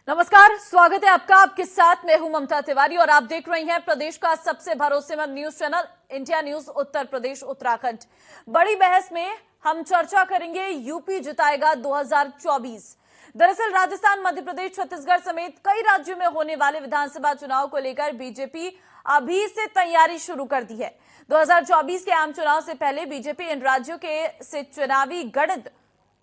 नमस्कार, स्वागत है आपका। आपके साथ मैं हूं ममता तिवारी और आप देख रहे हैं प्रदेश का सबसे भरोसेमंद news channel India news Uttar Pradesh Uttarakhand. बड़ी बहस में हम चर्चा करेंगे यूपी जिताएगा 2024। दरअसल राजस्थान, मध्य प्रदेश, छत्तीसगढ़ समेत कई राज्यों में होने वाले विधानसभा चुनाव को लेकर बीजेपी अभी से तैयारी शुरू कर दी है। 2024 के आम चुनाव से पहले बीजेपी इन राज्यों के से चुनावी गणित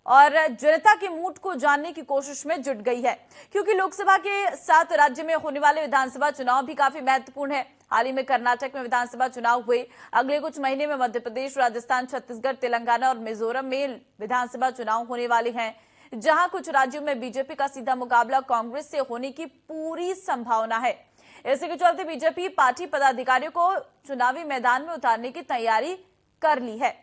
और जनता के मूड को जानने की कोशिश में जुट गई है, क्योंकि लोकसभा के साथ राज्य में होने वाले विधानसभा चुनाव भी काफी महत्वपूर्ण है। हाल ही में कर्नाटक में विधानसभा चुनाव हुए। अगले कुछ महीने में मध्य प्रदेश, राजस्थान, छत्तीसगढ़, तेलंगाना और मिजोरम में विधानसभा चुनाव होने वाले हैं, जहां कुछ राज्यों में बीजेपी का सीधा मुकाबला कांग्रेस से होने की पूरी संभावना है। इसी के चलते बीजेपी पार्टी पदाधिकारियों को चुनावी मैदान में उतारने की तैयारी कर ली है,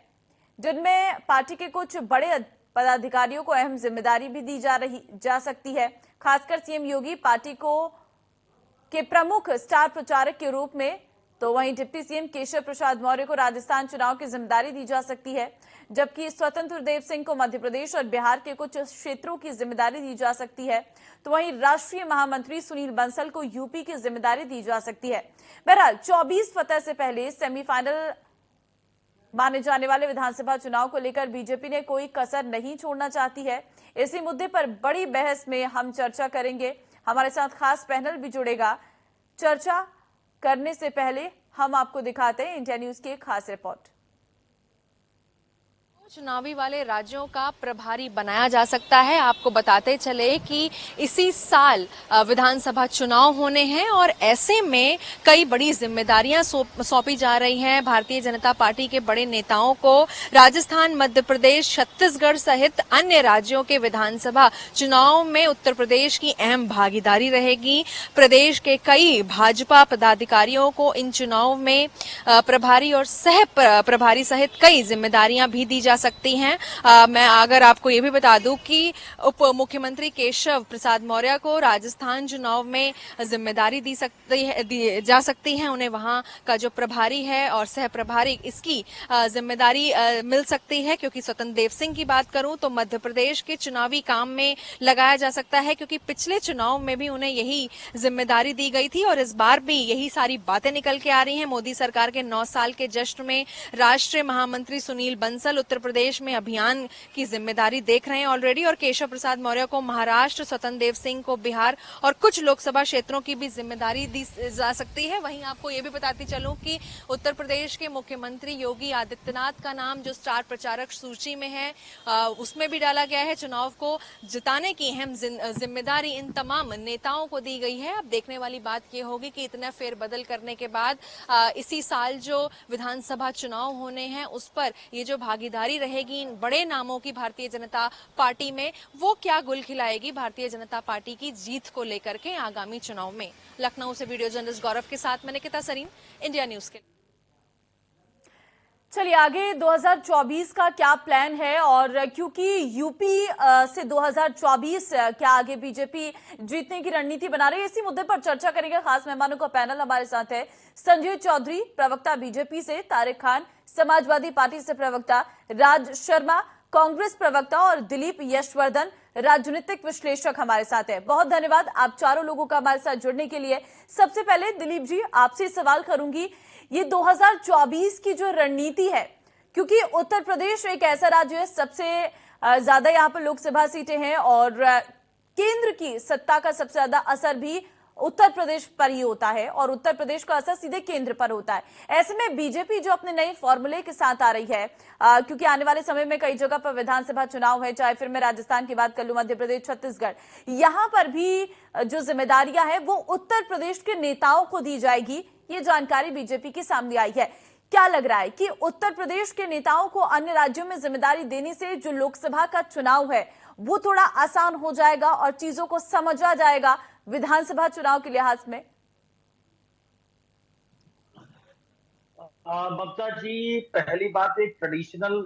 जिनमें पार्टी के कुछ बड़े पदाधिकारियों को अहम जिम्मेदारी भी दी जा सकती है। खासकर सीएम योगी पार्टी के प्रमुख स्टार प्रचारक के रूप में, तो वहीं डिप्टी सीएम केशव प्रसाद मौर्य को राजस्थान चुनाव की जिम्मेदारी दी जा सकती है, जबकि स्वतंत्र देव सिंह को मध्य प्रदेश और बिहार के कुछ क्षेत्रों की जिम्मेदारी दी जा सकती है। तो वहीं राष्ट्रीय महामंत्री सुनील बंसल को यूपी की जिम्मेदारी दी जा सकती है। बहरहाल 24 फतह से पहले सेमीफाइनल माने जाने वाले विधानसभा चुनाव को लेकर बीजेपी ने कोई कसर नहीं छोड़ना चाहती है। इसी मुद्दे पर बड़ी बहस में हम चर्चा करेंगे। हमारे साथ खास पैनल भी जुड़ेगा। चर्चा करने से पहले हम आपको दिखाते हैं इंडिया न्यूज की एक खास रिपोर्ट। चुनावी वाले राज्यों का प्रभारी बनाया जा सकता है। आपको बताते चले कि इसी साल विधानसभा चुनाव होने हैं और ऐसे में कई बड़ी जिम्मेदारियां सौंपी जा रही हैं भारतीय जनता पार्टी के बड़े नेताओं को। राजस्थान, मध्य प्रदेश, छत्तीसगढ़ सहित अन्य राज्यों के विधानसभा चुनाव में उत्तर प्रदेश की अहम भागीदारी रहेगी। प्रदेश के कई भाजपा पदाधिकारियों को इन चुनाव में प्रभारी और सह प्रभारी सहित कई जिम्मेदारियां भी दी जा सकती हैं। मैं अगर आपको ये भी बता दूं कि उप मुख्यमंत्री केशव प्रसाद मौर्य को राजस्थान चुनाव में जिम्मेदारी दी जा सकती है। उन्हें वहां का जो प्रभारी है और सह प्रभारी, इसकी जिम्मेदारी मिल सकती है। क्योंकि स्वतंत्र देव सिंह की बात करूं तो मध्य प्रदेश के चुनावी काम में लगाया जा सकता है, क्योंकि पिछले चुनाव में भी उन्हें यही जिम्मेदारी दी गई थी और इस बार भी यही सारी बातें निकल के आ रही हैं। मोदी सरकार के 9 साल के जश्न में राष्ट्रीय महामंत्री सुनील बंसल उत्तर प्रदेश में अभियान की जिम्मेदारी देख रहे हैं ऑलरेडी, और केशव प्रसाद मौर्य को महाराष्ट्र, स्वतंत्र देव सिंह को बिहार और कुछ लोकसभा क्षेत्रों की भी जिम्मेदारी दी जा सकती है। वहीं आपको ये भी बताती चलूं कि उत्तर प्रदेश के मुख्यमंत्री योगी आदित्यनाथ का नाम जो स्टार प्रचारक सूची में है, उसमें भी डाला गया है। चुनाव को जिताने की अहम जिम्मेदारी इन तमाम नेताओं को दी गई है। अब देखने वाली बात यह होगी कि इतना फेरबदल करने के बाद इसी साल जो विधानसभा चुनाव होने हैं उस पर ये जो भागीदारी रहेगी इन बड़े नामों की भारतीय जनता पार्टी में, वो क्या गुल खिलाएगी भारतीय जनता पार्टी की जीत को लेकर के आगामी चुनाव में। लखनऊ से वीडियो जर्नलिस्ट गौरव के साथ मैं निकिता सरीन, इंडिया न्यूज के। चलिए आगे 2024 का क्या प्लान है, और क्योंकि यूपी से 2024 क्या आगे बीजेपी जीतने की रणनीति बना रही है, इसी मुद्दे पर चर्चा करेंगे। खास मेहमानों का पैनल हमारे साथ है। संजय चौधरी, प्रवक्ता बीजेपी से, तारिक खान, समाजवादी पार्टी से प्रवक्ता, राज शर्मा, कांग्रेस प्रवक्ता, और दिलीप यशवर्धन, राजनीतिक विश्लेषक हमारे साथ है। बहुत धन्यवाद आप चारों लोगों का हमारे साथ जुड़ने के लिए। सबसे पहले दिलीप जी, आपसे सवाल करूंगी, ये 2024 की जो रणनीति है, क्योंकि उत्तर प्रदेश एक ऐसा राज्य है, सबसे ज्यादा यहाँ पर लोकसभा सीटें हैं और केंद्र की सत्ता का सबसे ज्यादा असर भी उत्तर प्रदेश पर ही होता है और उत्तर प्रदेश का असर सीधे केंद्र पर होता है। ऐसे में बीजेपी जो अपने नए फॉर्मूले के साथ आ रही है, क्योंकि आने वाले समय में कई जगह पर विधानसभा चुनाव है, चाहे फिर मैं राजस्थान की बात कर लूं, मध्य प्रदेश, छत्तीसगढ़, यहां पर भी जो जिम्मेदारियां हैं वो उत्तर प्रदेश के नेताओं को दी जाएगी। ये जानकारी बीजेपी की सामने आई है। क्या लग रहा है कि उत्तर प्रदेश के नेताओं को अन्य राज्यों में जिम्मेदारी देने से जो लोकसभा का चुनाव है वो थोड़ा आसान हो जाएगा और चीजों को समझा जाएगा विधानसभा चुनाव के लिहाज में? ममता जी, पहली बात, एक ट्रेडिशनल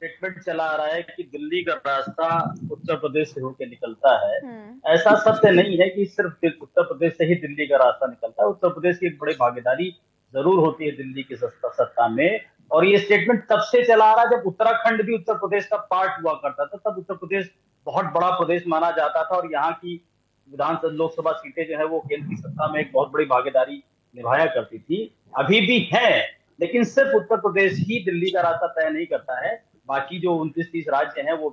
स्टेटमेंट चला आ रहा है कि दिल्ली का रास्ता उत्तर प्रदेश से होकर निकलता है। ऐसा सत्य नहीं है कि सिर्फ उत्तर प्रदेश से ही दिल्ली का रास्ता निकलता है। उत्तर प्रदेश की एक बड़ी भागीदारी जरूर होती है दिल्ली की सत्ता में। और ये स्टेटमेंट तब से चला आ रहा है जब उत्तराखंड भी उत्तर प्रदेश का पार्ट हुआ करता था। तब उत्तर प्रदेश बहुत बड़ा प्रदेश माना जाता था और यहाँ की विधानसभा लोकसभा सीटें जो है वो केंद्र की सत्ता में एक बहुत बड़ी भागीदारी निभाया करती थी, अभी भी है। लेकिन सिर्फ उत्तर प्रदेश ही दिल्ली का रास्ता तय नहीं करता है, बाकी जो 29-30 राज्य हैं वो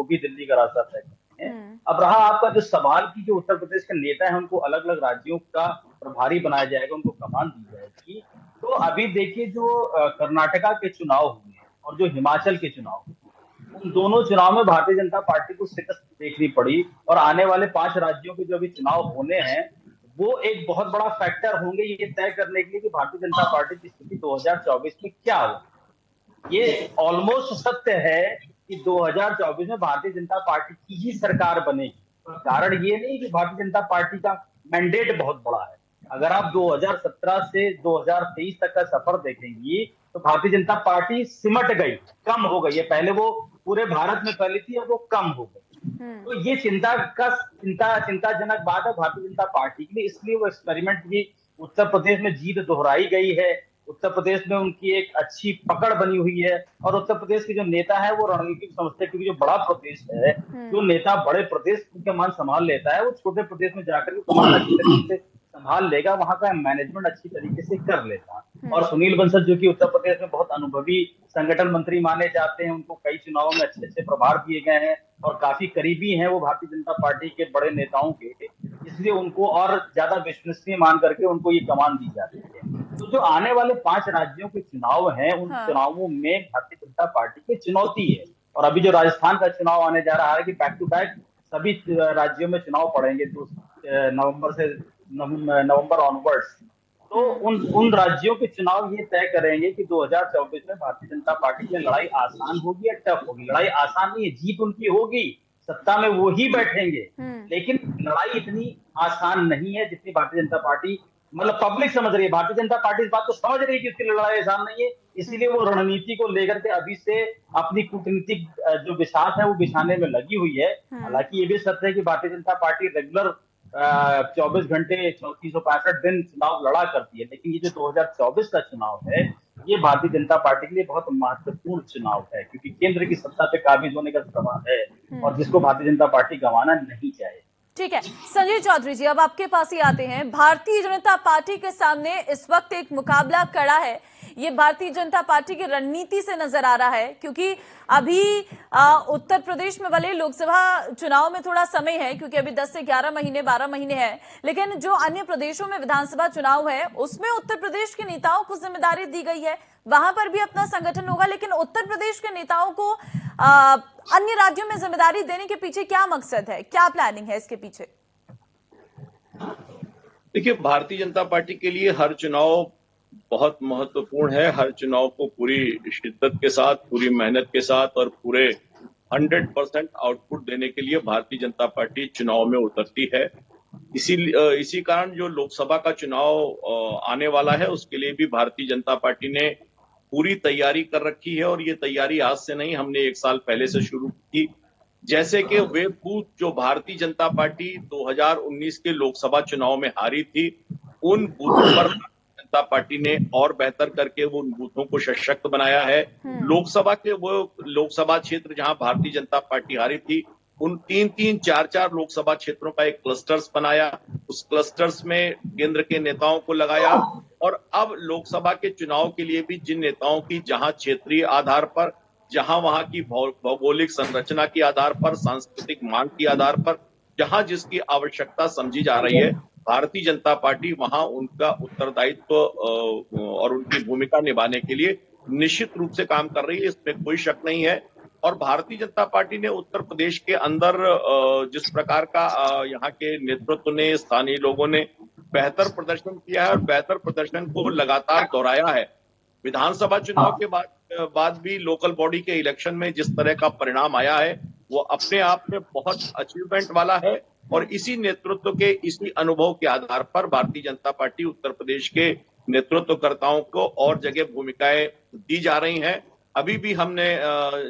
भी दिल्ली का रास्ता तय करते हैं। अब रहा आपका जो सवाल की जो उत्तर प्रदेश के नेता है उनको अलग अलग राज्यों का प्रभारी बनाया जाएगा, उनको कमान दी जाएगी, तो अभी देखिए जो कर्नाटका के चुनाव हुए और जो हिमाचल के चुनाव हुए, उन दोनों चुनाव में भारतीय जनता पार्टी को शिकस्त देखनी पड़ी। और आने वाले 5 राज्यों के जो अभी चुनाव होने हैं वो एक बहुत बड़ा फैक्टर होंगे ये तय करने के लिए कि भारतीय जनता पार्टी की स्थिति 2024 में क्या हो। ये ऑलमोस्ट सत्य है कि 2024 में भारतीय जनता पार्टी की ही सरकार बनेगी। कारण ये नहीं कि भारतीय जनता पार्टी का मैंडेट बहुत बड़ा है। अगर आप 2017 से 2023 तक का सफर देखेंगी तो भारतीय जनता पार्टी सिमट गई, कम हो गई है। पहले वो पूरे भारत में फैली थी, अब वो कम हो गई। तो ये चिंताजनक बात है भारतीय जनता पार्टी के लिए, इसलिए वो एक्सपेरिमेंट की उत्तर प्रदेश में जीत दोहराई गई है। उत्तर प्रदेश में उनकी एक अच्छी पकड़ बनी हुई है और उत्तर प्रदेश के जो नेता है वो रणनीतिक समझते हैं, क्योंकि जो बड़ा प्रदेश है, जो नेता बड़े प्रदेश के मान संभाल लेता है वो छोटे प्रदेश में जाकर के कमान अच्छी तरीके से संभाल लेगा, वहां का मैनेजमेंट अच्छी तरीके से कर लेगा। और सुनील बंसल जो कि उत्तर प्रदेश में बहुत अनुभवी संगठन मंत्री माने जाते हैं, उनको कई चुनावों में अच्छे अच्छे प्रभार दिए गए हैं और काफी करीबी हैं वो भारतीय जनता पार्टी के बड़े नेताओं के, इसलिए उनको और ज्यादा विश्वसनीय मान करके उनको ये कमान दी जाती है। तो जो आने वाले 5 राज्यों के चुनाव हैं उन चुनावों में भारतीय जनता पार्टी की चुनौती है। और अभी जो राजस्थान का चुनाव आने जा रहा है कि बैक टू बैक सभी राज्यों में चुनाव पड़ेंगे नवंबर ऑनवर्ड्स, तो उन राज्यों के चुनाव ये तय करेंगे कि 2024 में भारतीय जनता पार्टी की लड़ाई आसान होगी या टफ होगी। लड़ाई आसान नहीं है, जीत उनकी होगी, सत्ता में वो ही बैठेंगे, लेकिन लड़ाई इतनी आसान नहीं है जितनी भारतीय जनता पार्टी मतलब पब्लिक समझ रही है। भारतीय जनता पार्टी इस बात को समझ रही है कि उसकी लड़ाई आसान नहीं है, इसीलिए वो रणनीति को लेकर के अभी से अपनी कूटनीतिक जो बिसात है वो बिछाने में लगी हुई है। हालांकि ये भी सत्य है कि भारतीय जनता पार्टी रेगुलर 24 घंटे 365 दिन चुनाव लड़ा करती है, लेकिन ये जो 2024 का चुनाव है ये भारतीय जनता पार्टी के लिए बहुत महत्वपूर्ण चुनाव है, क्योंकि केंद्र की सत्ता पे काबिज होने का सवाल है और जिसको भारतीय जनता पार्टी गंवाना नहीं चाहे। ठीक है संजय चौधरी जी, अब आपके पास ही आते हैं। भारतीय जनता पार्टी के सामने इस वक्त एक मुकाबला खड़ा है, ये भारतीय जनता पार्टी की रणनीति से नजर आ रहा है, क्योंकि अभी उत्तर प्रदेश में भले लोकसभा चुनाव में थोड़ा समय है, क्योंकि अभी 10 से 11 महीने 12 महीने हैं, लेकिन जो अन्य प्रदेशों में विधानसभा चुनाव है उसमें उत्तर प्रदेश के नेताओं को जिम्मेदारी दी गई है, वहां पर भी अपना संगठन होगा। लेकिन उत्तर प्रदेश के नेताओं को अन्य राज्यों में जिम्मेदारी देने के पीछे क्या मकसद है, क्या प्लानिंग है इसके पीछे? देखिए, भारतीय जनता पार्टी के लिए हर चुनाव बहुत महत्वपूर्ण है। हर चुनाव को पूरी शिद्दत के साथ, पूरी मेहनत के साथ और पूरे 100% आउटपुट देने के लिए भारतीय जनता पार्टी चुनाव में उतरती है। इसी कारण जो लोकसभा का चुनाव आने वाला है उसके लिए भी भारतीय जनता पार्टी ने पूरी तैयारी कर रखी है। और ये तैयारी आज से नहीं, हमने 1 साल पहले से शुरू की। जैसे कि वे बूथ जो भारतीय जनता पार्टी 2019 के लोकसभा चुनाव में हारी थी, उन बूथों पर जनता पार्टी ने और बेहतर करके वो उन बूथों को सशक्त बनाया है। लोकसभा के वो लोकसभा क्षेत्र जहां भारतीय जनता पार्टी हारी थी, उन 3-3, 4-4 लोकसभा क्षेत्रों का एक क्लस्टर्स बनाया, उस क्लस्टर्स में केंद्र के नेताओं को लगाया। और अब लोकसभा के चुनाव के लिए भी जिन नेताओं की जहां क्षेत्रीय आधार पर, जहां वहां की भौगोलिक संरचना के आधार पर, सांस्कृतिक मांग के आधार पर, जहां जिसकी आवश्यकता समझी जा रही है, भारतीय जनता पार्टी वहां उनका उत्तरदायित्व और उनकी भूमिका निभाने के लिए निश्चित रूप से काम कर रही है, इसमें कोई शक नहीं है। और भारतीय जनता पार्टी ने उत्तर प्रदेश के अंदर जिस प्रकार का यहाँ के नेतृत्व ने, स्थानीय लोगों ने बेहतर प्रदर्शन किया है और बेहतर प्रदर्शन को लगातार दोहराया है। विधानसभा चुनाव के बाद भी लोकल बॉडी के इलेक्शन में जिस तरह का परिणाम आया है वो अपने आप में बहुत अचीवमेंट वाला है। और इसी नेतृत्व के, इसी अनुभव के आधार पर भारतीय जनता पार्टी उत्तर प्रदेश के नेतृत्वकर्ताओं को और जगह भूमिकाएं दी जा रही हैं। अभी भी हमने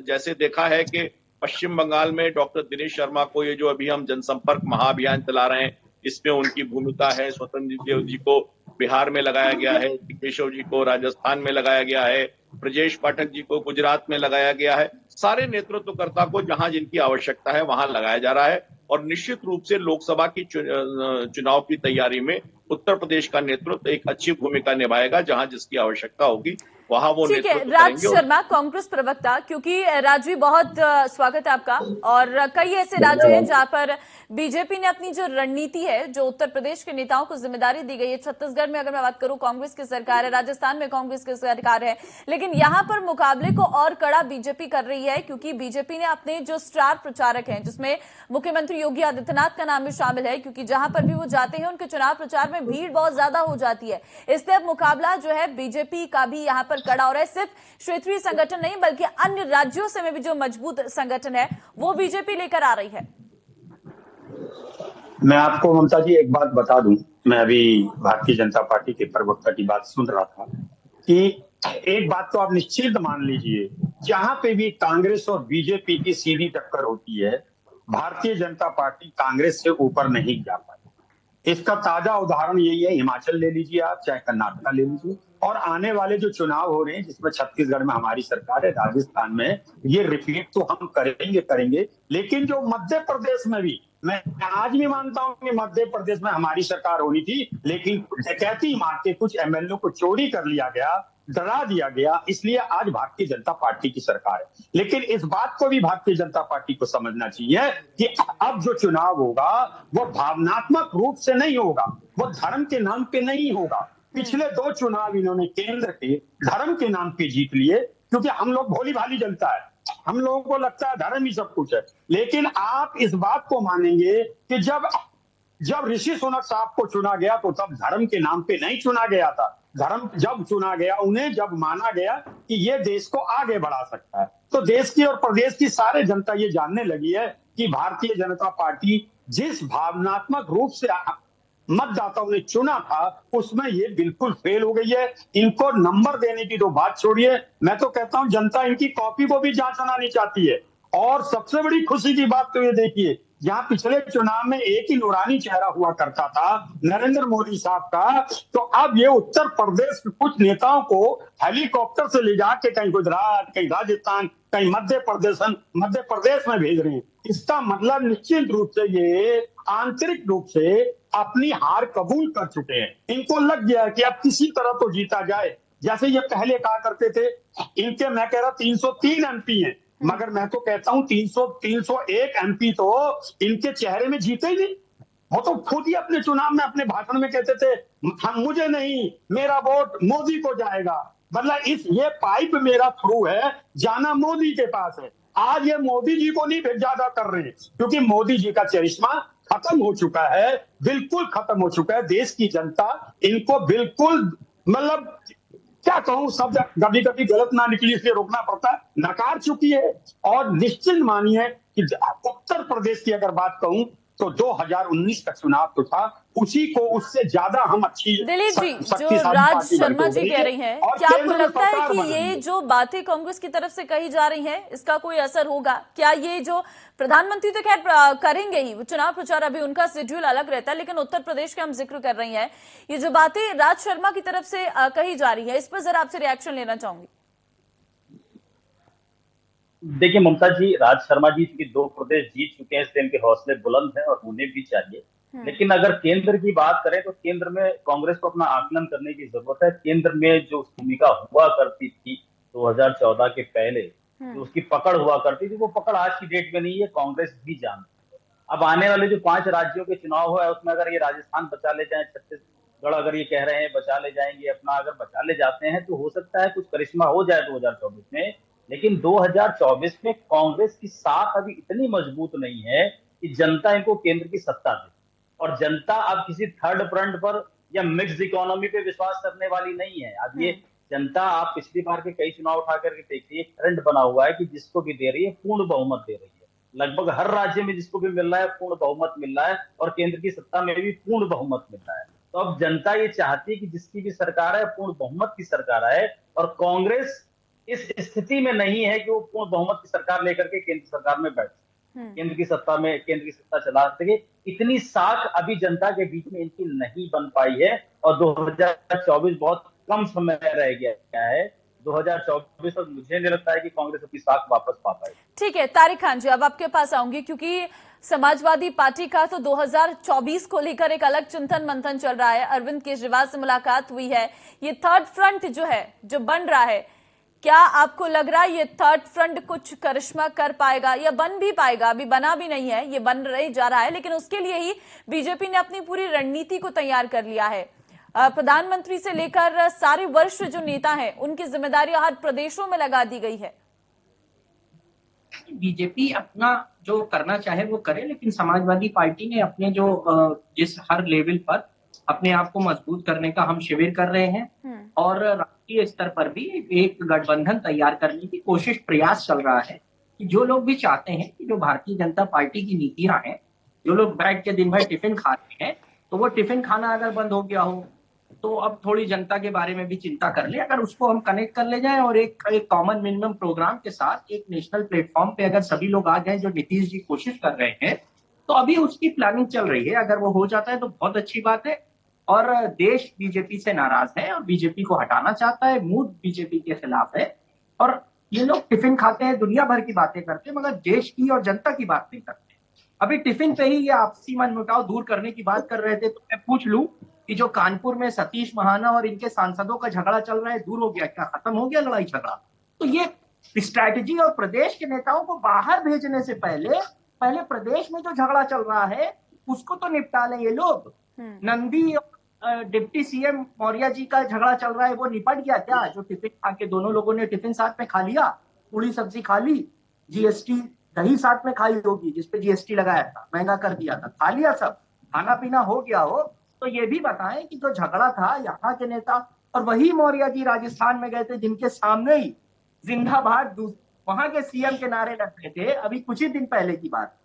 जैसे देखा है कि पश्चिम बंगाल में डॉक्टर दिनेश शर्मा को, ये जो अभी हम जनसंपर्क महाअभियान चला रहे हैं, इसमें उनकी भूमिका है। स्वतंत्र देव जी को बिहार में लगाया गया है, केशव जी को राजस्थान में लगाया गया है, ब्रजेश पाठक जी को गुजरात में लगाया गया है। सारे नेतृत्वकर्ता को जहां जिनकी आवश्यकता है वहां लगाया जा रहा है और निश्चित रूप से लोकसभा की चुनाव की तैयारी में उत्तर प्रदेश का नेतृत्व एक अच्छी भूमिका निभाएगा। जहां जिसकी आवश्यकता होगी वहां वो ठीक है। नेतृत्व राज करेंगे। शर्मा, कांग्रेस प्रवक्ता, क्योंकि राजवी बहुत स्वागत है आपका। और कई ऐसे राज्य हैं जहां पर बीजेपी ने अपनी जो रणनीति है, जो उत्तर प्रदेश के नेताओं को जिम्मेदारी दी गई है, छत्तीसगढ़ में अगर मैं बात करूं कांग्रेस की सरकार है, राजस्थान में कांग्रेस की सरकार है, लेकिन यहां पर मुकाबले को और कड़ा बीजेपी कर रही है, क्योंकि बीजेपी ने अपने जो स्टार प्रचारक हैं, जिसमें मुख्यमंत्री योगी आदित्यनाथ का नाम भी शामिल है, क्योंकि जहां पर भी वो जाते हैं उनके चुनाव प्रचार में भीड़ बहुत ज्यादा हो जाती है, इसलिए अब मुकाबला जो है बीजेपी का भी यहां पर कड़ा हो रहा है। सिर्फ क्षेत्रीय संगठन नहीं बल्कि अन्य राज्यों से में भी जो मजबूत संगठन है वो बीजेपी लेकर आ रही है। मैं आपको ममता जी एक बात बता दूं, मैं अभी भारतीय जनता पार्टी के प्रवक्ता की बात सुन रहा था कि एक बात तो आप निश्चित मान लीजिए, जहां पे भी कांग्रेस और बीजेपी की सीधी टक्कर होती है, भारतीय जनता पार्टी कांग्रेस से ऊपर नहीं जा पाई। इसका ताजा उदाहरण यही है, हिमाचल ले लीजिए आप, चाहे कर्नाटका ले लीजिए, और आने वाले जो चुनाव हो रहे हैं जिसमें छत्तीसगढ़ में हमारी सरकार है, राजस्थान में, ये रिपीट तो हम करेंगे। लेकिन जो मध्य प्रदेश में भी, मैं आज भी मानता हूं कि मध्य प्रदेश में हमारी सरकार होनी थी, लेकिन डकैती मार के कुछ एमएलए को चोरी कर लिया गया, डरा दिया गया, इसलिए आज भारतीय जनता पार्टी की सरकार है। लेकिन इस बात को भी भारतीय जनता पार्टी को समझना चाहिए कि अब जो चुनाव होगा वो भावनात्मक रूप से नहीं होगा, वो धर्म के नाम पे नहीं होगा। पिछले 2 चुनाव इन्होंने केंद्र के धर्म के नाम पे जीत लिए, क्योंकि हम लोग भोली भाली जनता है, हम लोगों को लगता है धर्म ही सब कुछ है। लेकिन आप इस बात को मानेंगे कि जब ऋषि सुनक साहब को चुना गया तो तब धर्म के नाम पे नहीं चुना गया था। धर्म जब चुना गया, उन्हें जब माना गया कि ये देश को आगे बढ़ा सकता है, तो देश की और प्रदेश की सारे जनता ये जानने लगी है कि भारतीय जनता पार्टी जिस भावनात्मक रूप से मतदाताओं ने चुना था उसमें ये बिल्कुल फेल हो गई है। इनको नंबर देने की तो बात छोड़िए, मैं तो कहता हूं जनता इनकी कॉपी को भी जांचना नहीं चाहती है। और सबसे बड़ी खुशी की बात तो ये देखिए, जहां पिछले चुनाव में एक ही नूरानी चेहरा हुआ करता था नरेंद्र मोदी साहब का, तो अब ये उत्तर प्रदेश के कुछ नेताओं को हेलीकॉप्टर से ले जाके कहीं गुजरात, कहीं राजस्थान, कहीं मध्य प्रदेश में भेज रहे हैं। इसका मतलब निश्चित रूप से ये आंतरिक रूप से अपनी हार कबूल कर चुके हैं। इनको लग गया है कि अब किसी तरह तो जीता जाए। जैसे ये पहले कहा करते थे, इनके, मैं कह रहा 303 एमपी हैं, मगर मैं तो कहता हूं 301 एमपी तो इनके चेहरे में जीते ही नहीं। वो तो खुद ही अपने चुनाव में, अपने भाषण में कहते थे, हम, मुझे नहीं, मेरा वोट मोदी को जाएगा। मतलब ये पाइप मेरा थ्रू है, जाना मोदी के पास है। आज ये मोदी जी को नहीं ज्यादा कर रहे हैं, क्योंकि मोदी जी का चरिश्मा खत्म हो चुका है, बिल्कुल खत्म हो चुका है। देश की जनता इनको बिल्कुल, मतलब क्या कहूं, शब्द कभी कभी गलत ना निकली इसलिए रोकना पड़ता है, नकार चुकी है। और निश्चित मानिए कि उत्तर प्रदेश की अगर बात कहूं तो 2019 का चुनाव तो था, उसी को उससे ज्यादा हम अच्छी दिलीप जी, जो राज शर्मा जी कह रही हैं, क्या आपको लगता है कि ये जो बातें कांग्रेस की तरफ से कही जा रही हैं इसका कोई असर होगा? क्या ये जो प्रधानमंत्री तो खैर करेंगे ही, चुनाव प्रचार अभी उनका शेड्यूल अलग रहता है, लेकिन उत्तर प्रदेश के हम जिक्र कर रही हैं, ये जो बातें राज शर्मा की तरफ से कही जा रही है, इस पर जरा आपसे रिएक्शन लेना चाहूंगी। देखिए ममता जी, राज शर्मा जी की 2 प्रदेश जीत चुके हैं, इसलिए इनके हौसले बुलंद हैं और उन्हें भी चाहिए। लेकिन अगर केंद्र की बात करें तो केंद्र में कांग्रेस को अपना आकलन करने की जरूरत है। केंद्र में जो भूमिका हुआ करती थी 2014 के पहले, जो उसकी पकड़ हुआ करती थी, वो पकड़ आज की डेट में नहीं है, कांग्रेस भी जानती है। अब आने वाले जो 5 राज्यों के चुनाव है उसमें अगर ये राजस्थान बचा ले जाए, छत्तीसगढ़ अगर ये कह रहे हैं बचा ले जाएंगे अपना, अगर बचा ले जाते हैं तो हो सकता है कुछ करिश्मा हो जाए 2024 में। लेकिन 2024 में कांग्रेस की साख अभी इतनी मजबूत नहीं है कि जनता इनको केंद्र की सत्ता दे। और जनता अब किसी थर्ड फ्रंट पर या मिक्स्ड इकोनॉमी पे विश्वास करने वाली नहीं है। अब ये जनता, आप पिछली बार के कई चुनाव उठा करके देखिए, ट्रेंड बना हुआ है कि जिसको भी दे रही है पूर्ण बहुमत दे रही है। लगभग हर राज्य में जिसको भी मिल रहा है पूर्ण बहुमत मिल रहा है, और केंद्र की सत्ता में भी पूर्ण बहुमत मिल रहा है। तो अब जनता ये चाहती है कि जिसकी भी सरकार है पूर्ण बहुमत की सरकार है, और कांग्रेस इस स्थिति में नहीं है कि वो पूर्ण बहुमत की सरकार लेकर के केंद्र सरकार में बैठ। केंद्र की सत्ता चला सके, इतनी साख अभी जनता के बीच में इनकी नहीं बन पाई है। और 2024 बहुत कम समय रह गया है 2024, और मुझे नहीं लगता है कि कांग्रेस अपनी साख वापस पा पाएगी। ठीक है तारिक खान जी, अब आपके पास आऊंगी, क्योंकि समाजवादी पार्टी का तो 2024 को लेकर एक अलग चिंतन मंथन चल रहा है। अरविंद केजरीवाल से मुलाकात हुई है, ये थर्ड फ्रंट जो है जो बन रहा है, क्या आपको लग रहा है ये थर्ड फ्रंट कुछ करिश्मा कर पाएगा या बन भी पाएगा? अभी बना भी नहीं है, ये बन रही जा रहा है, लेकिन उसके लिए ही बीजेपी ने अपनी पूरी रणनीति को तैयार कर लिया है। प्रधानमंत्री से लेकर सारे वरिष्ठ जो नेता हैं उनकी जिम्मेदारी हर प्रदेशों में लगा दी गई है। बीजेपी अपना जो करना चाहे वो करे, लेकिन समाजवादी पार्टी ने अपने जो जिस हर लेवल पर अपने आप को मजबूत करने का हम शिविर कर रहे हैं और राष्ट्रीय स्तर पर भी एक गठबंधन तैयार करने की कोशिश प्रयास चल रहा है कि जो लोग भी चाहते हैं कि जो भारतीय जनता पार्टी की नीतियां हैं, जो लोग बैठ के दिन भर टिफिन खाते हैं, तो वो टिफिन खाना अगर बंद हो गया हो तो अब थोड़ी जनता के बारे में भी चिंता कर ले। अगर उसको हम कनेक्ट कर ले जाएं और एक कॉमन मिनिमम प्रोग्राम के साथ एक नेशनल प्लेटफॉर्म पे अगर सभी लोग आ जाएं, जो नीतीश जी कोशिश कर रहे हैं, तो अभी उसकी प्लानिंग चल रही है। अगर वो हो जाता है तो बहुत अच्छी बात है। और देश बीजेपी से नाराज है और बीजेपी को हटाना चाहता है, मूड बीजेपी के खिलाफ है। और ये लोग टिफिन खाते हैं, दुनिया भर की बातें करते हैं, मगर देश की और जनता की बात नहीं करते। अभी टिफिन पे ही ये आपसी मनमुटाव दूर करने की बात कर रहे थे, तो मैं पूछ लूं कि जो कानपुर में सतीश महाना और इनके सांसदों का झगड़ा चल रहा है, दूर हो गया क्या? खत्म हो गया लड़ाई झगड़ा? तो ये स्ट्रैटेजी और प्रदेश के नेताओं को बाहर भेजने से पहले प्रदेश में जो झगड़ा चल रहा है उसको तो निपटा लें ये लोग। नंदी और डिप्टी सीएम मौर्य जी का झगड़ा चल रहा है, वो निपट गया क्या? जो टिफिन खा के दोनों लोगों ने टिफिन साथ में खा लिया, पूरी सब्जी खा ली, जीएसटी दही साथ में खाई होगी जिसपे जीएसटी लगाया था, महंगा कर दिया था, खा लिया, सब खाना पीना हो गया हो, तो ये भी बताएं कि जो झगड़ा था यहाँ के नेता और वही मौर्य जी राजस्थान में गए थे जिनके सामने ही जिंदाबाद वहां के सीएम के नारे लग रहे थे। अभी कुछ ही दिन पहले की बात,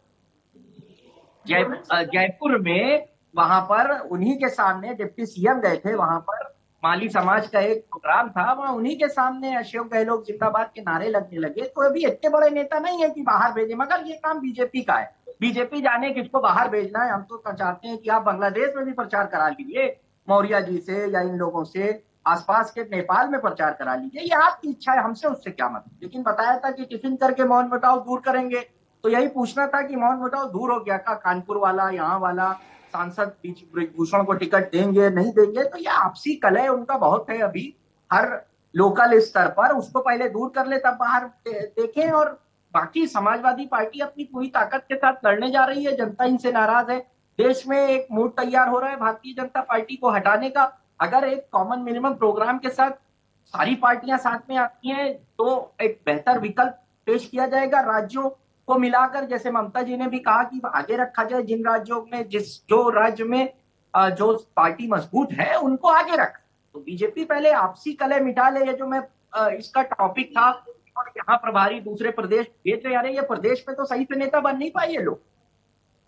जयपुर में वहां पर उन्हीं के सामने डिप्टी सीएम गए थे, वहां पर माली समाज का एक प्रोग्राम था, वहां उन्हीं के सामने अशोक गहलोत जिंदाबाद के नारे लगने लगे। तो अभी इतने बड़े नेता नहीं है कि बाहर भेजे, मगर ये काम बीजेपी का है। बीजेपी जाने किसको बाहर भेजना है। हम तो चाहते हैं कि आप बांग्लादेश में भी प्रचार करा लीजिए मौर्य जी से या इन लोगों से, आसपास के नेपाल में प्रचार करा लीजिए, ये आपकी इच्छा है, हमसे उससे क्या मतलब। लेकिन बताया था कि टिफिन करके मौन मुटाव दूर करेंगे, तो यही पूछना था कि मौन मुटाव दूर हो गया का? कानपुर वाला, यहाँ वाला सांसद ब्रिजभूषण को टिकट देंगे नहीं देंगे, तो ये आपसी कलह उनका बहुत है अभी हर लोकल स्तर पर, उसको पहले दूर कर ले तब बाहर देखें। और बाकी समाजवादी पार्टी अपनी पूरी ताकत के साथ लड़ने जा रही है, जनता इनसे नाराज है। देश में एक मूड तैयार हो रहा है भारतीय जनता पार्टी को हटाने का। अगर एक कॉमन मिनिमम प्रोग्राम के साथ सारी पार्टियां साथ में आती हैं तो एक बेहतर विकल्प पेश किया जाएगा। राज्यों को मिलाकर, जैसे ममता जी ने भी कहा कि आगे रखा जाए, जिन राज्यों में जो राज्य में जो पार्टी मजबूत है उनको आगे रख। तो बीजेपी पहले आपसी कलह मिटा ले, ये जो मैं इसका टॉपिक था, और यहाँ प्रभारी दूसरे प्रदेश भेज रहे हैं। ये प्रदेश में तो सही से नेता बन नहीं पाए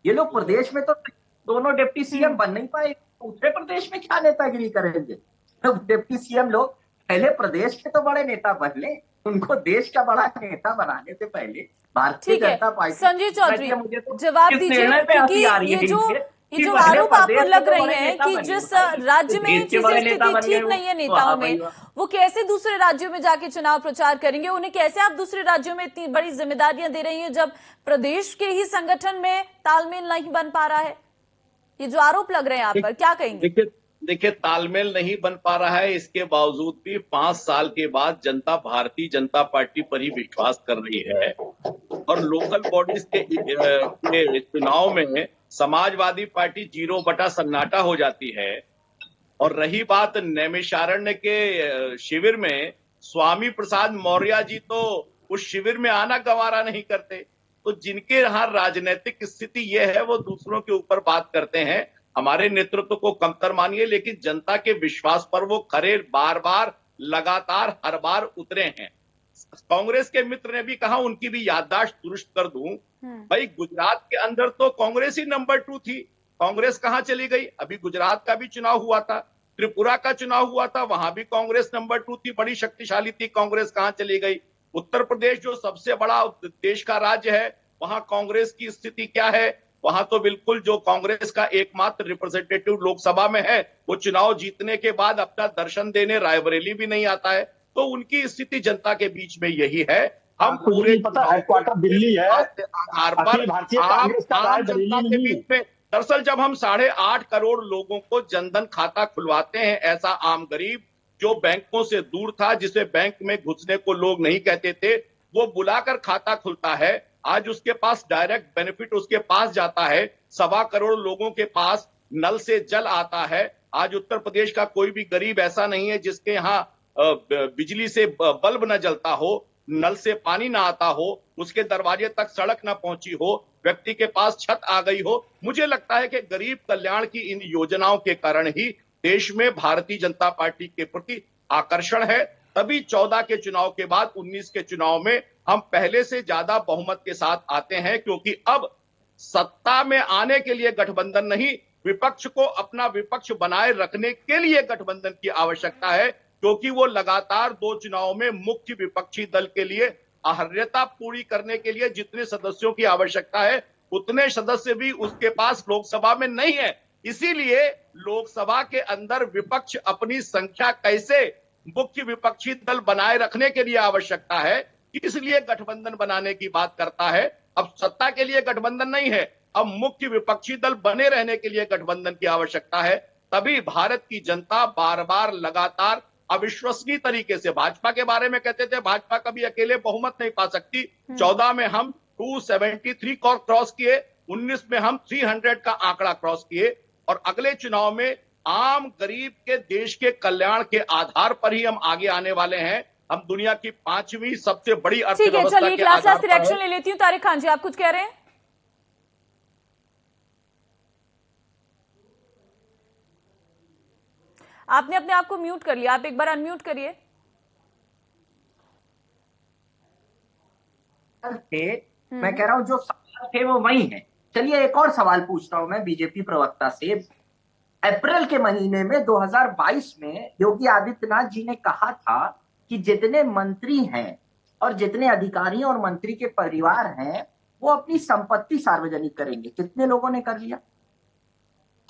ये लोग प्रदेश में तो दोनों डिप्टी सीएम बन नहीं पाए, उत्तर प्रदेश में क्या नेतागिरी करेंगे? तो डिप्टी सीएम लोग पहले प्रदेश के तो बड़े नेता बन ले, उनको देश का बड़ा नेता बनाने से पहले भारतीय जनता पार्टी। संजय चौधरी जवाब दीजिए, क्योंकि ये जो आरोप आपको लग रहे हैं कि जिस राज्य में चीजें स्थिति ठीक नहीं है नेताओं में, वो कैसे दूसरे राज्यों में जाके चुनाव प्रचार करेंगे? उन्हें कैसे आप दूसरे राज्यों में इतनी बड़ी जिम्मेदारियां दे रही हैं जब प्रदेश के ही संगठन में तालमेल नहीं बन पा रहा है? ये जो आरोप लग रहे हैं आप पर, क्या कहेंगे? देखिए तालमेल नहीं बन पा रहा है, इसके बावजूद भी 5 साल के बाद जनता भारतीय जनता पार्टी पर ही विश्वास कर रही है। और लोकल बॉडीज के चुनाव में समाजवादी पार्टी 0 सन्नाटा हो जाती है। और रही बात नैमिषारण्य के शिविर में, स्वामी प्रसाद मौर्य जी तो उस शिविर में आना गंवारा नहीं करते। तो जिनके यहाँ राजनीतिक स्थिति यह है वो दूसरों के ऊपर बात करते हैं। हमारे नेतृत्व को कमतर मानिए, लेकिन जनता के विश्वास पर वो खरे बार बार लगातार हर बार उतरे हैं। कांग्रेस के मित्र ने भी कहा, उनकी भी याददाश्त दुरुस्त कर दूं, भाई गुजरात के अंदर तो कांग्रेस ही नंबर 2 थी, कांग्रेस कहां चली गई? अभी गुजरात का भी चुनाव हुआ था, त्रिपुरा का चुनाव हुआ था, वहां भी कांग्रेस नंबर 2 थी, बड़ी शक्तिशाली थी, कांग्रेस कहां चली गई? उत्तर प्रदेश जो सबसे बड़ा देश का राज्य है, वहां कांग्रेस की स्थिति क्या है? वहां तो बिल्कुल जो कांग्रेस का एकमात्र रिप्रेजेंटेटिव लोकसभा में है, वो चुनाव जीतने के बाद अपना दर्शन देने रायबरेली भी नहीं आता है। तो उनकी स्थिति जनता के बीच में यही है। हम आपको ये पूरे नहीं पता हेडक्वार्टर दिल्ली है, आधार पर अखिल भारतीय कांग्रेस का आम रायबरेली जनता के नहीं है। बीच में, दरअसल जब हम 8.5 करोड़ लोगों को जनधन खाता खुलवाते हैं, ऐसा आम गरीब जो बैंकों से दूर था, जिसे बैंक में घुसने को लोग नहीं कहते थे, वो बुलाकर खाता खुलता है। आज उसके पास डायरेक्ट बेनिफिट उसके पास जाता है। 1.25 करोड़ लोगों के पास नल से जल आता है। आज उत्तर प्रदेश का कोई भी गरीब ऐसा नहीं है जिसके यहाँ बिजली से बल्ब न जलता हो, नल से पानी ना आता हो, उसके दरवाजे तक सड़क ना पहुंची हो, व्यक्ति के पास छत आ गई हो। मुझे लगता है कि गरीब कल्याण की इन योजनाओं के कारण ही देश में भारतीय जनता पार्टी के प्रति आकर्षण है। तभी 14 के चुनाव के बाद 19 के चुनाव में हम पहले से ज्यादा बहुमत के साथ आते हैं, क्योंकि अब सत्ता में आने के लिए गठबंधन नहीं, विपक्ष को अपना विपक्ष बनाए रखने के लिए गठबंधन की आवश्यकता है, क्योंकि वो लगातार 2 चुनावों में मुख्य विपक्षी दल के लिए अहर्यता पूरी करने के लिए जितने सदस्यों की आवश्यकता है, उतने सदस्य भी उसके पास लोकसभा में नहीं है। इसीलिए लोकसभा के अंदर विपक्ष अपनी संख्या कैसे मुख्य विपक्षी दल बनाए रखने के लिए आवश्यकता है, इसलिए गठबंधन बनाने की बात करता है। अब सत्ता के लिए गठबंधन नहीं है, अब मुख्य विपक्षी दल बने रहने के लिए गठबंधन की आवश्यकता है। तभी भारत की जनता बार बार लगातार अविश्वसनीय तरीके से भाजपा के बारे में कहते थे, भाजपा कभी अकेले बहुमत नहीं पा सकती। 14 में हम 273 को क्रॉस किए, 19 में हम 300 का आंकड़ा क्रॉस किए, और अगले चुनाव में आम गरीब के देश के कल्याण के आधार पर ही हम आगे आने वाले हैं। हम दुनिया की 5वीं सबसे बड़ी अर्थव्यवस्था चलिए के लास्ट आधार पर रिएक्शन है। ले लेती हूँ। तारिक खान जी, आप कुछ कह रहे हैं? आपने अपने आप को म्यूट कर लिया, आप एक बार अनम्यूट करिए। मैं कह रहा हूं जो सवाल थे वो वही हैं। चलिए एक और सवाल पूछता हूं मैं बीजेपी प्रवक्ता से। अप्रैल के महीने में 2022 में योगी आदित्यनाथ जी ने कहा था कि जितने मंत्री हैं और जितने अधिकारी और मंत्री के परिवार हैं वो अपनी संपत्ति सार्वजनिक करेंगे। कितने लोगों ने कर लिया?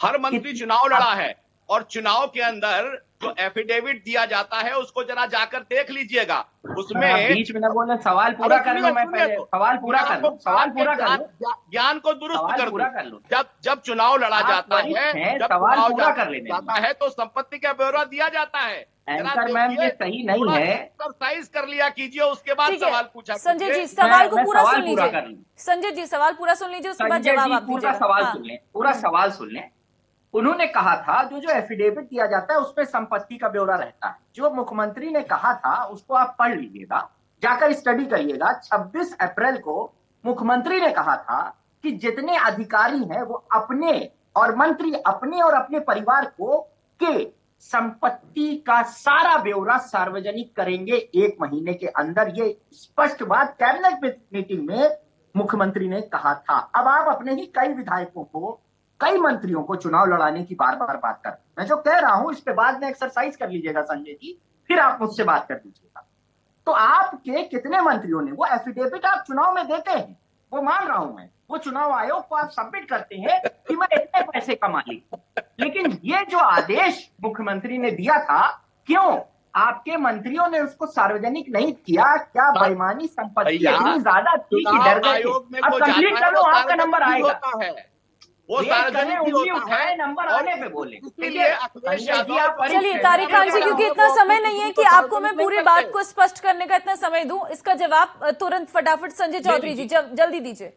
हर मंत्री चुनाव लड़ा है, और चुनाव के अंदर जो एफिडेविट दिया जाता है उसको जरा जाकर देख लीजिएगा। उसमें बीच में न बोले, सवाल पूरा कर लो। मैं पहले सवाल पूरा कर लो, सवाल पूरा कर लो, ज्ञान को दुरुस्त कर पूरा कर लो। जब चुनाव लड़ा जाता है, जब सवाल चुनाव पूरा कर लेने जाता है तो संपत्ति का ब्यौरा दिया जाता है। एंकर मैम ये सही नहीं है। एक्सरसाइज कर लिया कीजिए, उसके बाद ठीक है, सवाल पूछा संजय जी कीजिए। सवाल को मैं पूरा सवाल सुन पूरा लीजिए। कर लूं। संजय जी सवाल पूरा सुन लीजिए, उसके बाद संजय जवाब जी आप पूरा दीजिएगा। सवाल हाँ। सुन लें, पूरा सवाल सुन लें। उन्होंने कहा था जो एफिडेविट दिया जाता है उसमें संपत्ति का ब्यौरा रहता है। जो मुख्यमंत्री ने कहा था उसको आप पढ़ लीजिएगा, जाकर स्टडी करिएगा। 26 अप्रैल को मुख्यमंत्री ने कहा था कि जितने अधिकारी हैं वो अपने और मंत्री अपने और अपने परिवार को के संपत्ति का सारा ब्यौरा सार्वजनिक करेंगे 1 महीने के अंदर। ये स्पष्ट बात कैबिनेट मीटिंग में मुख्यमंत्री ने कहा था। अब आप अपने ही कई विधायकों को, कई मंत्रियों को चुनाव लड़ाने की बार बार बात कर, मैं जो कह रहा हूं इस पे बाद में एक्सरसाइज कर लीजिएगा संजय जी, फिर आप मुझसे बात कर लीजिएगा। तो आपके कितने मंत्रियों ने वो एफिडेविट आप चुनाव में देते हैं, वो मान रहा हूं मैं, वो चुनाव आयोग को आप सबमिट करते हैं कि मैं इतने पैसे का मालिक हूं। लेकिन ये जो आदेश मुख्यमंत्री ने दिया था, क्यों आपके मंत्रियों ने उसको सार्वजनिक नहीं किया? क्या बेईमानी संपत्ति इतनी ज्यादा थी कि डर गए? अब कंप्लीट कर लो, आपका नंबर आएगा। वो सार्वजनिक भी होता है, नंबर आने पे बोले। इसलिए अखिलेश यादव। चलिए तारिक खान जी, क्योंकि इतना समय नहीं है कि आपको मैं पूरी बात को स्पष्ट करने का इतना समय दूं, इसका जवाब तुरंत फटाफट संजय चौधरी जी जल्दी दीजिए।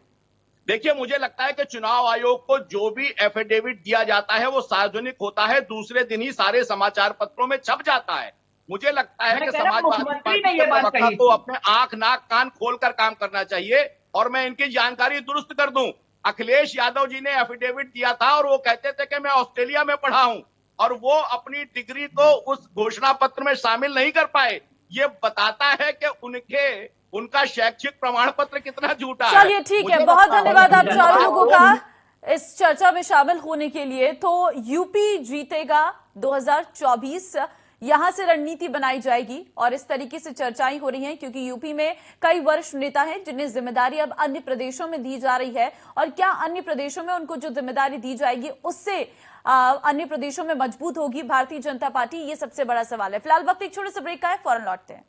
देखिए, मुझे लगता है कि चुनाव आयोग को जो भी एफिडेविट दिया जाता है वो सार्वजनिक होता है, दूसरे दिन ही सारे समाचार पत्रों में छप जाता है। मुझे लगता है कि समाजवादी पार्टी के प्रवक्ता को अपने आंख नाक कान खोलकर काम करना चाहिए। और मैं इनकी जानकारी दुरुस्त कर दूं, अखिलेश यादव जी ने एफिडेविट दिया था और वो कहते थे कि मैं ऑस्ट्रेलिया में पढ़ा हूं, और वो अपनी डिग्री को उस घोषणा पत्र में शामिल नहीं कर पाए। ये बताता है कि उनका शैक्षिक प्रमाण पत्र कितना झूठा है। चलिए ठीक है, बहुत धन्यवाद आप चारों लोगों का इस चर्चा में शामिल होने के लिए। तो यूपी जीतेगा 2024, यहां से रणनीति बनाई जाएगी और इस तरीके से चर्चाएं हो रही हैं, क्योंकि यूपी में कई वरिष्ठ नेता हैं जिन्हें जिम्मेदारी अब अन्य प्रदेशों में दी जा रही है, और क्या अन्य प्रदेशों में उनको जो जिम्मेदारी दी जाएगी उससे अन्य प्रदेशों में मजबूत होगी भारतीय जनता पार्टी, ये सबसे बड़ा सवाल है। फिलहाल वक्त एक छोटे से ब्रेक का है, फौरन लौटते हैं।